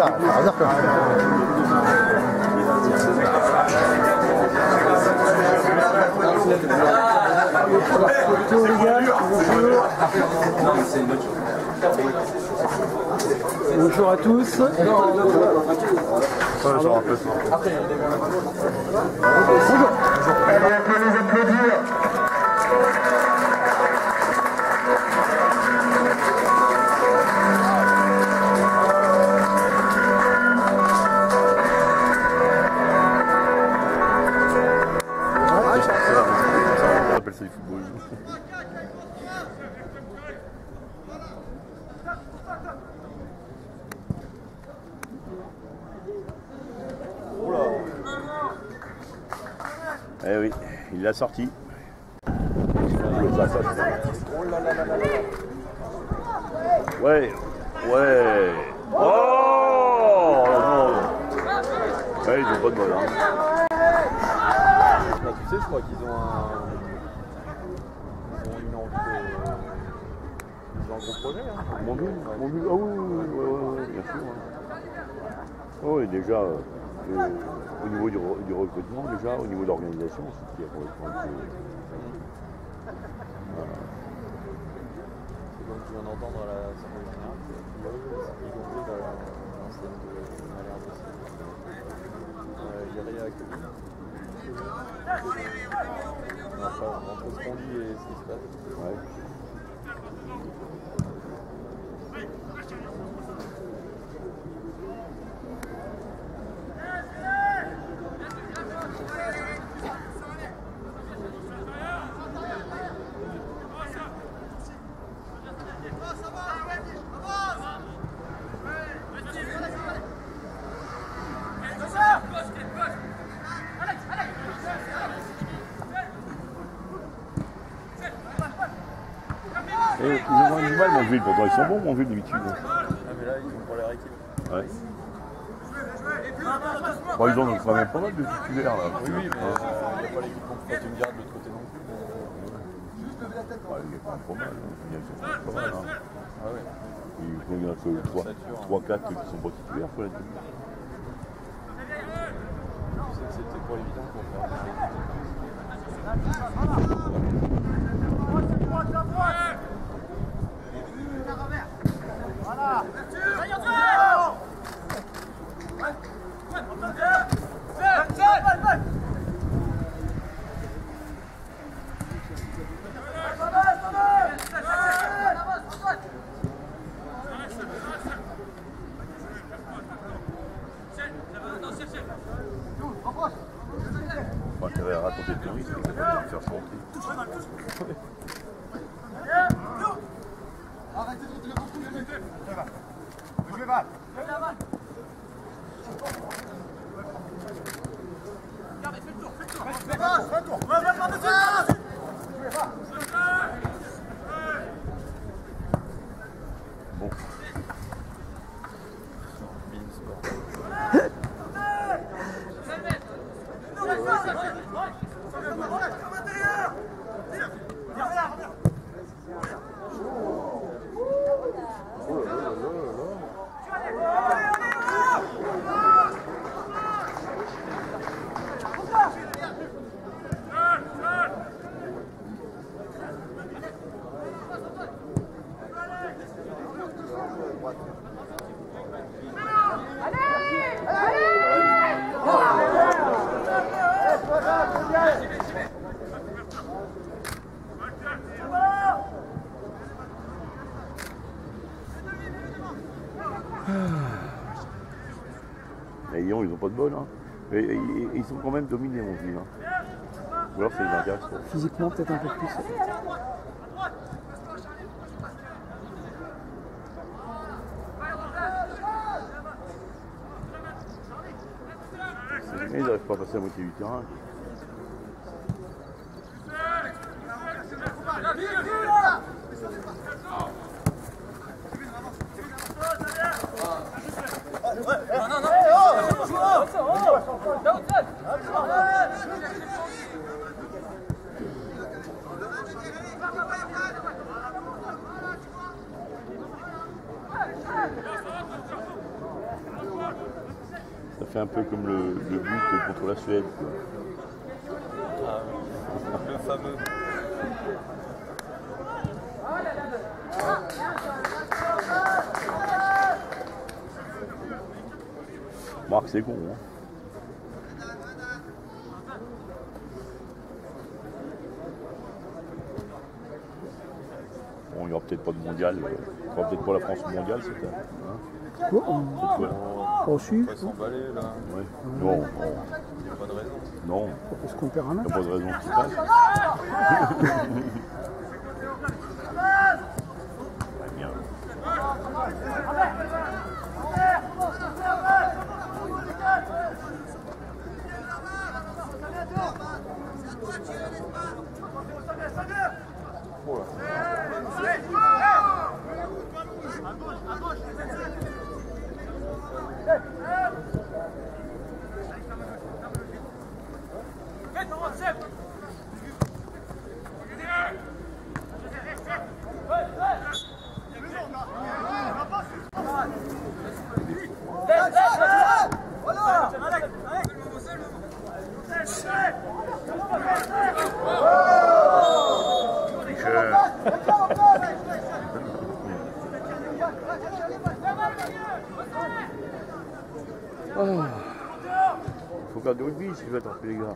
là, ça réserve quand même. Bonjour à tous. Bonjour. On peut les applaudir. On appelle ça du football. Eh oui, il l'a sorti. Ouais, ouais. Oh non. Ouais, ils ont pas de bol. Hein. Bah, tu sais, je crois qu'ils ont une envie de... Ils ont un gros projet. Hein. Mon but, ah oui, bien sûr. Hein. Oui, déjà, au niveau du recrutement, déjà, au niveau de l'organisation, c'est qui a complètement été... C'est comme tu viens d'entendre à l'Assemblée générale, c'est y compris dans l'enceinte de Malherbe aussi. Yeri a accueilli. Entre ce qu'on dit et ce qui se passe. Ouais. Et ils ont du mal, Montville, pourtant ils sont bons, Montville, d'habitude. Ah, mais là, ils ont pour leur équipe. Ouais. Bon, ils ont quand même pas mal de titulaires là. Oui, mais il n'y a pas l'équipe contre une garde de l'autre côté non plus. Ouais, il est pas mal, hein. Ils sont pas mal. Hein. Ah ouais. Il y en a que 3-4 qui sont pas titulaires, faut la dire. Je sais que c'était pas évident pour faire Bon, tu vas raconter le tennis, c'est capable de faire sortir. Arrêtez de tirer partout, les mecs. Je vais mal. Fais le tour. Bon. Et Lyon, ils n'ont pas de bol. Hein. Et ils sont quand même dominés, mon ville. Hein. Ou alors c'est une intéresse. Physiquement, peut-être un peu plus. Mais ils n'arrivent pas à passer la moitié du terrain. fait un peu comme le but contre la Suède. Quoi. Ah, le fameux. Marc, c'est con. Hein. Bon, il n'y aura peut-être pas de mondial. Il n'y aura peut-être pas la France mondiale cette année. Hein. Oh, Cette fois. oh, si, On va s'emballer là. Ouais. Non, non, Il n'y a pas de raison. non. parce qu'on perd un Il match. n'y a pas de raison qu'il se passe. Très bien. Oh là. Il faut garder au rugby si tu veux attraper les gars.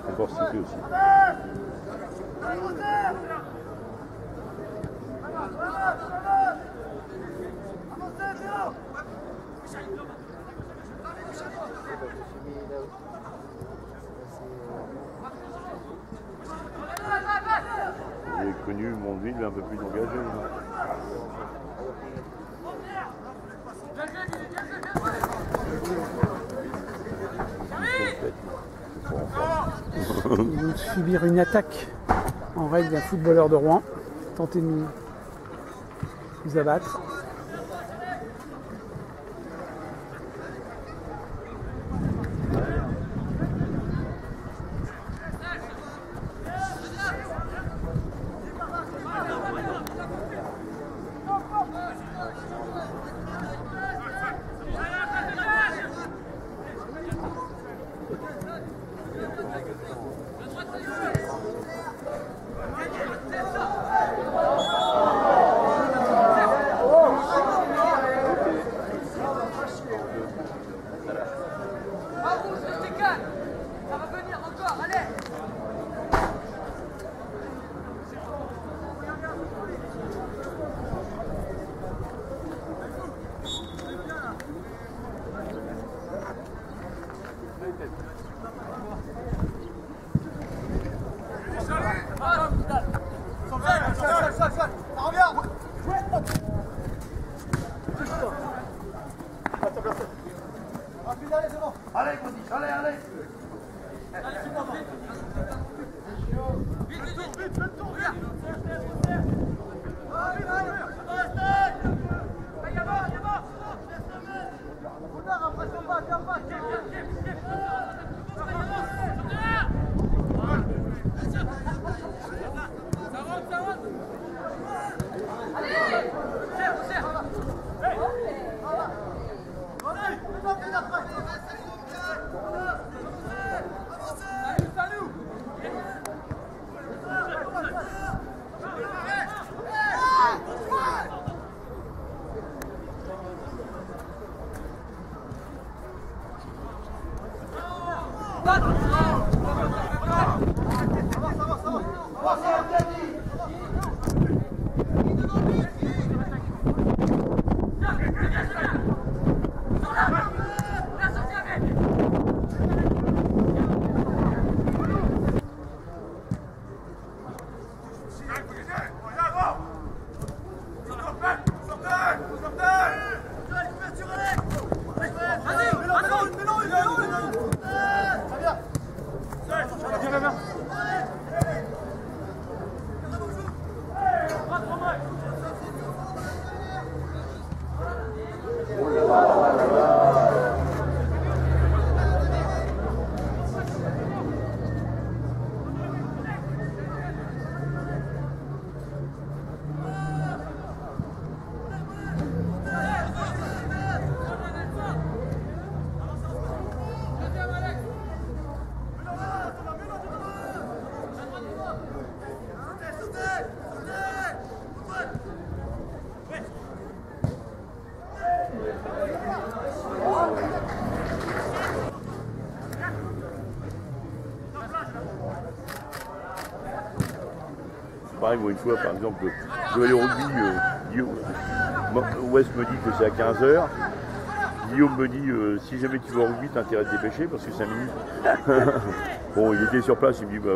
Encore cité aussi. J'ai connu mon ville un peu plus engagé. Ils vont subir une attaque en règle d'un footballeur de Rouen, tenter de nous abattre. Pareil, moi une fois par exemple, je vais aller au rugby, Wes me dit que c'est à 15h. Guillaume me dit si jamais tu vas au rugby, t'as intérêt à te dépêcher parce que 5 minutes. Bon, il était sur place, il me dit je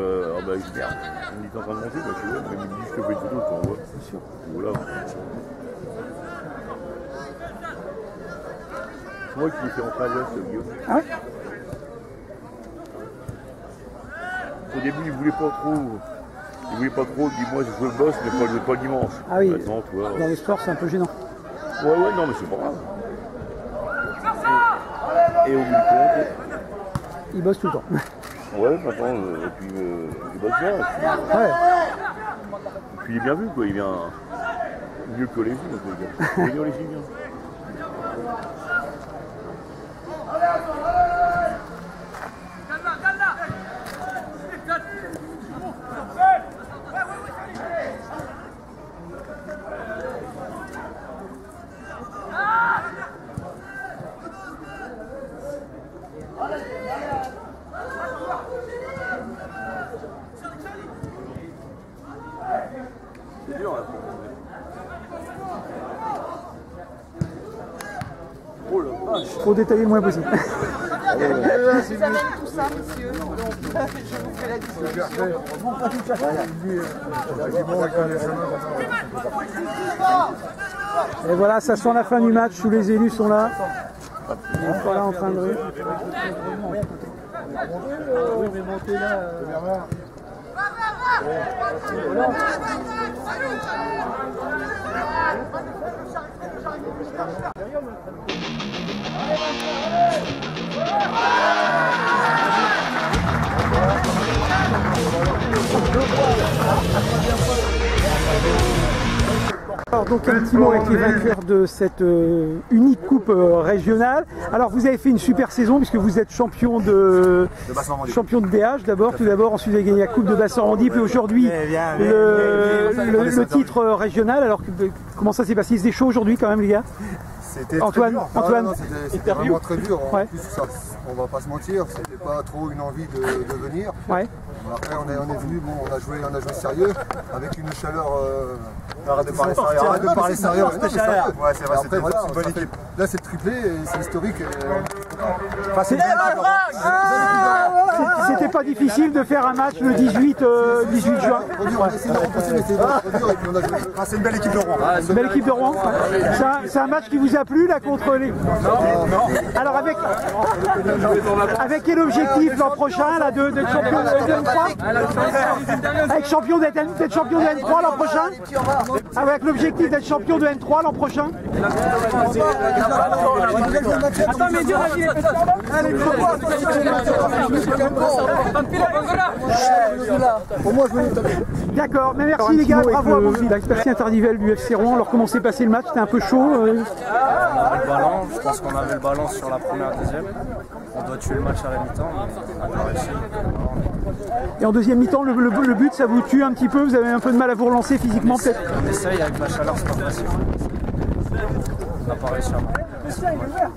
merde. Il me dit t'es en train de monter, moi je suis là, mais il me dit je te fais une photo, tu envoies. Bien sûr. Voilà. C'est moi qui l'ai fait rentrer à West, Guillaume. Ah ouais. Au début, il voulait pas trop. Il voulait pas trop, il dit moi je veux le boss, mais pas le dimanche. Ah oui, maintenant, tu vois, dans les sports c'est un peu gênant. Ouais, non, mais c'est pas grave. Et au bout du compte. Il bosse tout le temps. Ouais, maintenant, et puis il bosse bien. Ouais. Et puis il est bien vu, quoi, il vient mieux que les filles, quoi. Il vient les filles, bien. C'est dur là. Oh la vache. Trop détaillé le moins possible. Vous amène tout ça, messieurs. Donc, je vous fais la distribution. Et voilà, ça sent la fin du match, tous les élus sont là. Ils sont là en train de rire. Oui, mais montez là, Bernard. Alors donc un petit mot avec les vainqueurs de cette unique coupe régionale. Alors vous avez fait une super saison puisque vous êtes champion de DH d'abord, tout d'abord, ensuite vous avez gagné la coupe de Bassan-Randy, puis aujourd'hui le titre régional. Alors comment ça s'est passé? C'était chaud aujourd'hui quand même les gars? C'était Antoine, c'était vraiment très dur. En Ouais. plus, ça, on va pas se mentir, c'était pas trop une envie de venir. Ouais. Bon, après, on est venu, bon, on a joué sérieux, avec une chaleur. Arrête de parler sérieux. Arrête de parler sérieux. Ouais, c'est vrai, Après, voilà, c'est une bonne équipe. Là, c'est le triplé, et c'est historique. C'était pas difficile de faire un match le 18 juin. C'est une belle équipe de Rouen. Belle équipe de Rouen. C'est un match qui vous a plu là contre les. Non. Alors avec quel objectif l'an prochain là d'être champion de N3? Avec champion d'être champion de N3 l'an prochain? Avec l'objectif d'être champion de N3 l'an prochain? Attends mais Dieu, d'accord, mais merci les gars, bravo à vous. L'expertise interdivelle du FC Rouen, alors comment s'est passé le match? C'était un peu chaud On avait le ballon, je pense qu'on avait le ballon sur la première, deuxième. On doit tuer le match à la mi-temps, mais on a pas réussi. Et en deuxième mi-temps, le but, ça vous tue un petit peu? Vous avez un peu de mal à vous relancer physiquement peut-être? On essaye, avec la chaleur, c'est pas facile. On n'a pas réussi à marquer.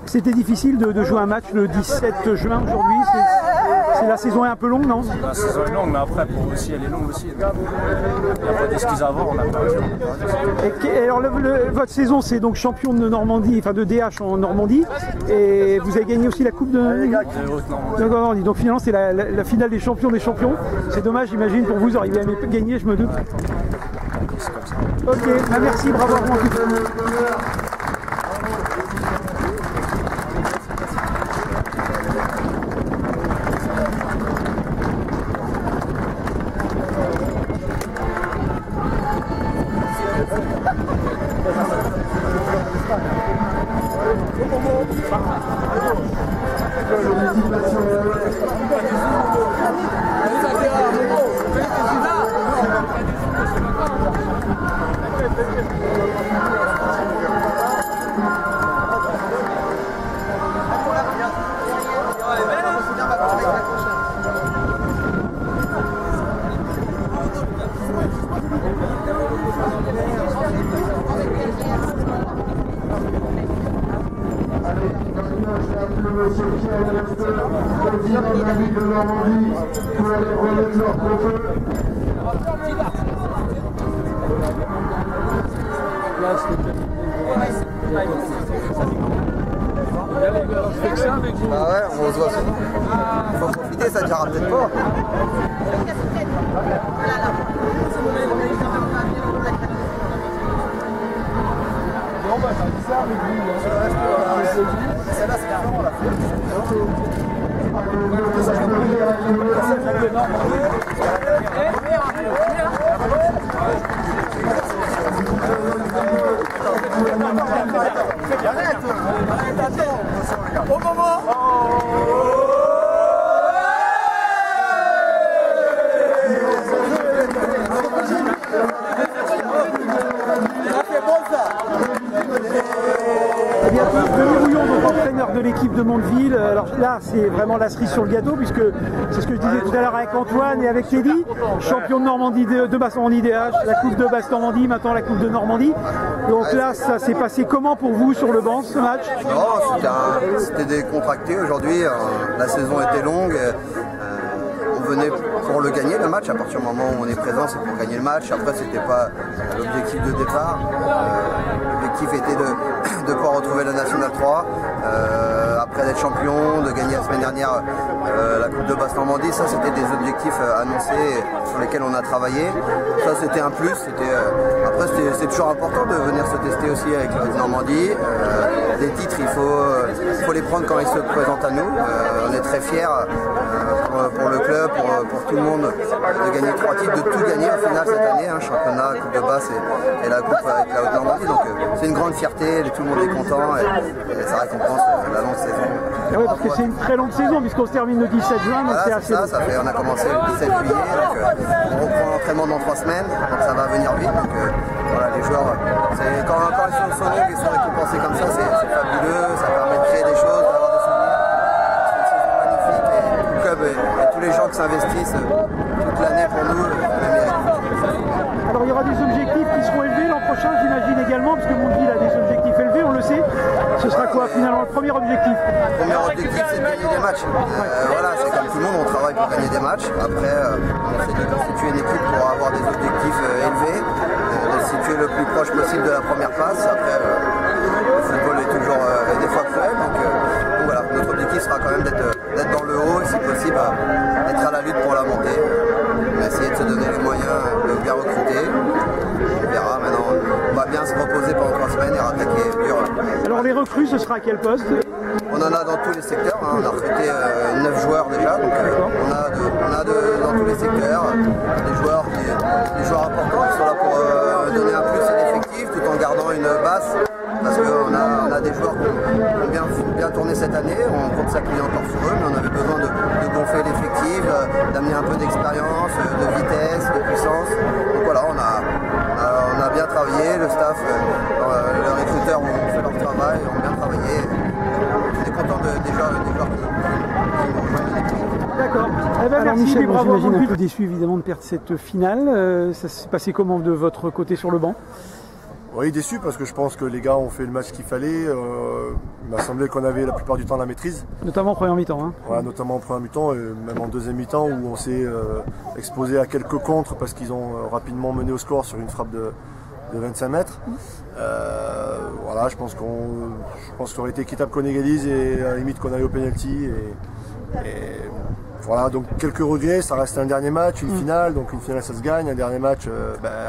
C'était difficile de jouer un match le 17 juin aujourd'hui? La saison est un peu longue, non? La saison est longue, mais après, pour eux aussi, elle est longue aussi. Il n'y a pas d'excuses à avoir, on a perdu. Et alors, votre saison, c'est donc champion de Normandie, enfin de DH en Normandie, et vous avez gagné aussi la Coupe de Haute-Normandie. Donc finalement, c'est la finale des champions des champions. C'est dommage, j'imagine, pour vous, auriez aimé gagner, je me doute. C'est comme ça. Ok, merci, bravo à vous. De Normandie pour aller remettre leur trophée. Ah ouais, on se voit ça. Faut profiter, ça ne dira peut-être pas. Celle-là, c'est vraiment la fête. Au moment. Eh bien, Denis Rouillon, donc entraîneur de l'équipe de Mondeville. Alors là, c'est vraiment la cerise sur le gâteau, puisque c'est ce que je disais tout à l'heure avec Antoine et avec Teddy, champion de Normandie de Basse-Normandie DH, la Coupe de Basse-Normandie, maintenant la Coupe de Normandie. Donc là, ça s'est passé comment pour vous sur le banc, ce match? Non, c'était décontracté aujourd'hui. La saison était longue. On venait pour le gagner le match. À partir du moment où on est présent, c'est pour gagner le match. Après, c'était pas l'objectif de départ. L'objectif était de pouvoir retrouver la Nationale 3. Après d'être champion, de gagner la semaine dernière la Coupe de Basse-Normandie, ça c'était des objectifs annoncés sur lesquels on a travaillé. Ça c'était un plus. Après c'est toujours important de venir se tester aussi avec la Normandie. Les titres, il faut les prendre quand ils se présentent à nous. On est très fiers pour le club, pour tout le monde, de gagner 3 titres, de tout gagner au final cette année, championnat, Coupe de Basse et la Coupe avec la Haute-Normandie. Donc c'est une grande fierté, tout le monde est content et ça récompense la longue saison. Et oui, parce que c'est une très longue saison, puisqu'on se termine le 17 juin, donc c'est assez long. On a commencé le 17 juillet, donc on reprend l'entraînement dans 3 semaines, donc ça va venir vite. Donc voilà, les joueurs, quand les choses sont longues et sont récompensées comme ça, c'est fabuleux, ça permet de créer des choses, d'avoir des souvenirs. C'est une saison magnifique et tout le club et tous les gens qui s'investissent toute l'année pour nous, le méritent. Alors il y aura des objectifs qui seront élevés l'an prochain, j'imagine également, parce que Mondeville a des objectifs élevés, on le sait. Ce sera quoi finalement le premier objectif? Le premier objectif, c'est de gagner des matchs. Voilà, c'est comme tout le monde, on travaille pour gagner des matchs. Après, on essaie de constituer une équipe pour avoir des objectifs élevés, de se situer le plus proche possible de la première place. Après, le football est toujours des fois cruel, donc voilà, notre objectif sera quand même d'être dans le haut et si possible d'être à la lutte pour la montée. On va essayer de se donner les moyens de bien recruter. On verra maintenant, on va bien se reposer pendant 3 semaines et rattaquer dur. Alors les recrues, ce sera à quel poste? On en a dans tous les secteurs, on a recruté 9 joueurs déjà, donc on a dans tous les secteurs des joueurs importants qui sont là pour donner un plus à l'effectif tout en gardant une base. Parce qu'on a des joueurs qui ont bien tourné cette année, on compte s'appuyer encore sur eux, mais on avait besoin de gonfler l'effectif, d'amener un peu d'expérience, de vitesse, de puissance. Donc voilà, on a bien travaillé, le staff, les recruteurs ont fait leur travail, ont bien travaillé. On est content des joueurs qui nous rejoignent l'équipe. D'accord. Eh ben, alors Michel, j'imagine un peu déçu évidemment de perdre cette finale. Ça s'est passé comment de votre côté sur le banc? Oui, déçu parce que je pense que les gars ont fait le match qu'il fallait. Il m'a semblé qu'on avait la plupart du temps la maîtrise. Notamment en première mi-temps. Hein. Ouais, notamment en première mi-temps et même en deuxième mi-temps où on s'est exposé à quelques contres parce qu'ils ont rapidement mené au score sur une frappe de 25 mètres. Voilà, je pense que ça aurait été équitable qu'on égalise et à la limite qu'on aille au penalty. Et voilà, donc quelques regrets, ça reste un dernier match, une finale, donc une finale ça se gagne, un dernier match,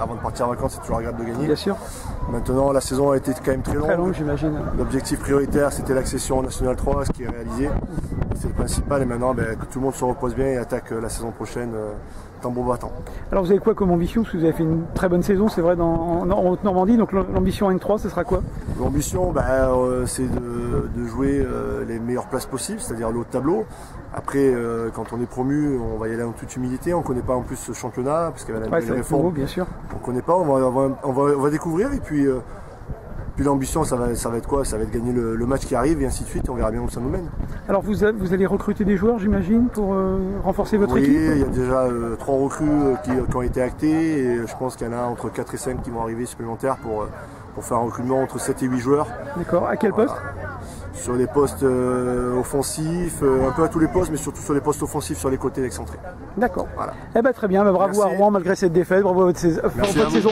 avant de partir en vacances c'est toujours agréable de gagner. Bien sûr. Maintenant la saison a été quand même très longue. Très longue j'imagine. L'objectif prioritaire c'était l'accession en National 3, ce qui est réalisé. C'est le principal et maintenant que tout le monde se repose bien et attaque la saison prochaine tambour battant. Alors vous avez quoi comme ambition? Parce que vous avez fait une très bonne saison, c'est vrai, en Haute-Normandie, donc l'ambition en N3 ce sera quoi? L'ambition c'est de jouer les meilleures places possibles, c'est-à-dire le haut de tableau. Après, quand on est promu, on va y aller en toute humilité. On ne connaît pas en plus ce championnat, parce qu'il y avait la réforme. Nouveau, bien sûr. On ne connaît pas, on va découvrir. Et puis l'ambition, ça va être quoi? Ça va être gagner le match qui arrive et ainsi de suite. On verra bien où ça nous mène. Alors vous allez recruter des joueurs, j'imagine, pour renforcer votre équipe? Oui, il y a déjà 3 recrues qui ont été actées. Et je pense qu'il y en a entre 4 et 5 qui vont arriver supplémentaires pour faire un recrutement entre 7 et 8 joueurs. D'accord. À quel poste? Sur les postes offensifs, un peu à tous les postes, mais surtout sur les postes offensifs, sur les côtés excentrés. D'accord. Voilà. Eh ben, très bien, bravo à Rouen malgré cette défaite, bravo à votre saison.